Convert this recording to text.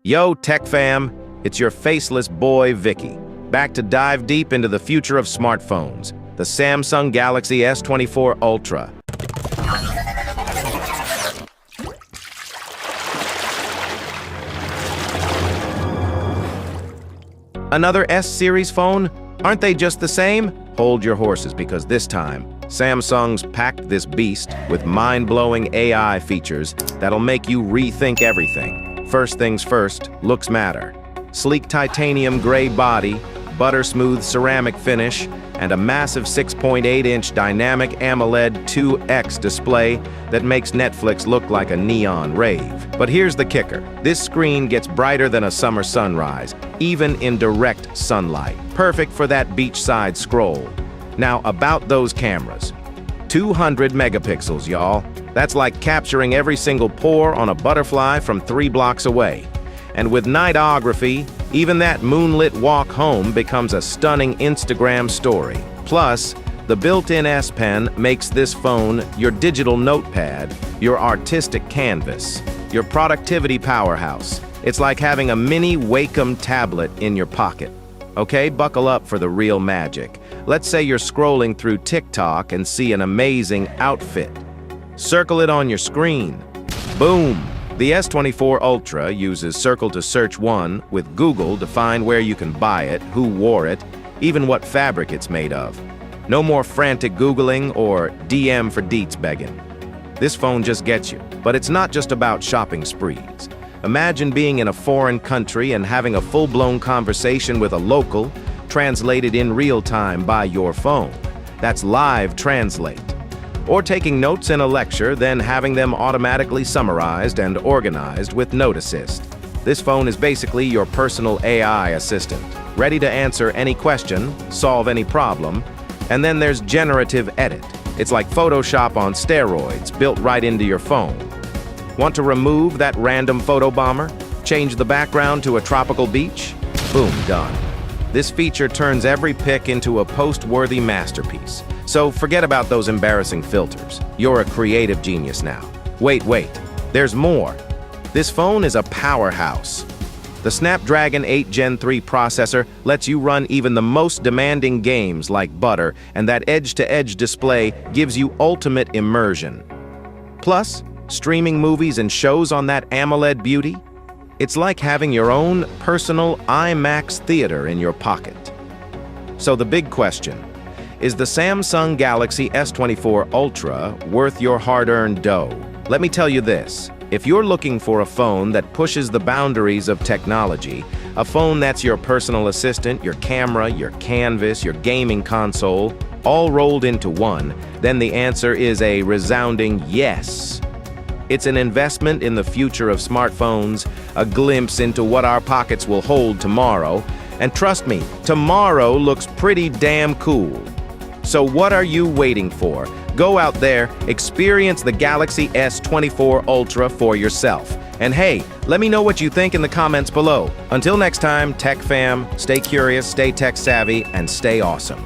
Yo, tech fam, it's your faceless boy, Vicky, back to dive deep into the future of smartphones, the Samsung Galaxy S24 Ultra. Another S-series phone? Aren't they just the same? Hold your horses, because this time, Samsung's packed this beast with mind-blowing AI features that'll make you rethink everything. First things first, looks matter. Sleek titanium gray body, butter-smooth ceramic finish, and a massive 6.8-inch dynamic AMOLED 2X display that makes Netflix look like a neon rave. But here's the kicker. This screen gets brighter than a summer sunrise, even in direct sunlight. Perfect for that beachside scroll. Now, about those cameras. 200 megapixels, y'all. That's like capturing every single pore on a butterfly from 3 blocks away. And with nightography, even that moonlit walk home becomes a stunning Instagram story. Plus, the built-in S Pen makes this phone your digital notepad, your artistic canvas, your productivity powerhouse. It's like having a mini Wacom tablet in your pocket. Okay, buckle up for the real magic. Let's say you're scrolling through TikTok and see an amazing outfit. Circle it on your screen. Boom! The S24 Ultra uses Circle to search one with Google to find where you can buy it, who wore it, even what fabric it's made of. No more frantic Googling or DM for deets begging. This phone just gets you. But it's not just about shopping sprees. Imagine being in a foreign country and having a full-blown conversation with a local, translated in real time by your phone. That's Live Translate. Or taking notes in a lecture, then having them automatically summarized and organized with Note Assist. This phone is basically your personal AI assistant, ready to answer any question, solve any problem. And then there's Generative Edit. It's like Photoshop on steroids, built right into your phone. Want to remove that random photo bomber? Change the background to a tropical beach? Boom, done. This feature turns every pic into a post-worthy masterpiece. So forget about those embarrassing filters. You're a creative genius now. Wait, there's more. This phone is a powerhouse. The Snapdragon 8 Gen 3 processor lets you run even the most demanding games like Butter, and that edge-to-edge display gives you ultimate immersion. Plus, streaming movies and shows on that AMOLED beauty? It's like having your own personal IMAX theater in your pocket. So the big question, is the Samsung Galaxy S24 Ultra worth your hard-earned dough? Let me tell you this, if you're looking for a phone that pushes the boundaries of technology, a phone that's your personal assistant, your camera, your canvas, your gaming console, all rolled into one, then the answer is a resounding yes. It's an investment in the future of smartphones, a glimpse into what our pockets will hold tomorrow, and trust me, tomorrow looks pretty damn cool. So what are you waiting for? Go out there, experience the Galaxy S24 Ultra for yourself. And hey, let me know what you think in the comments below. Until next time, Tech Fam, stay curious, stay tech savvy, and stay awesome.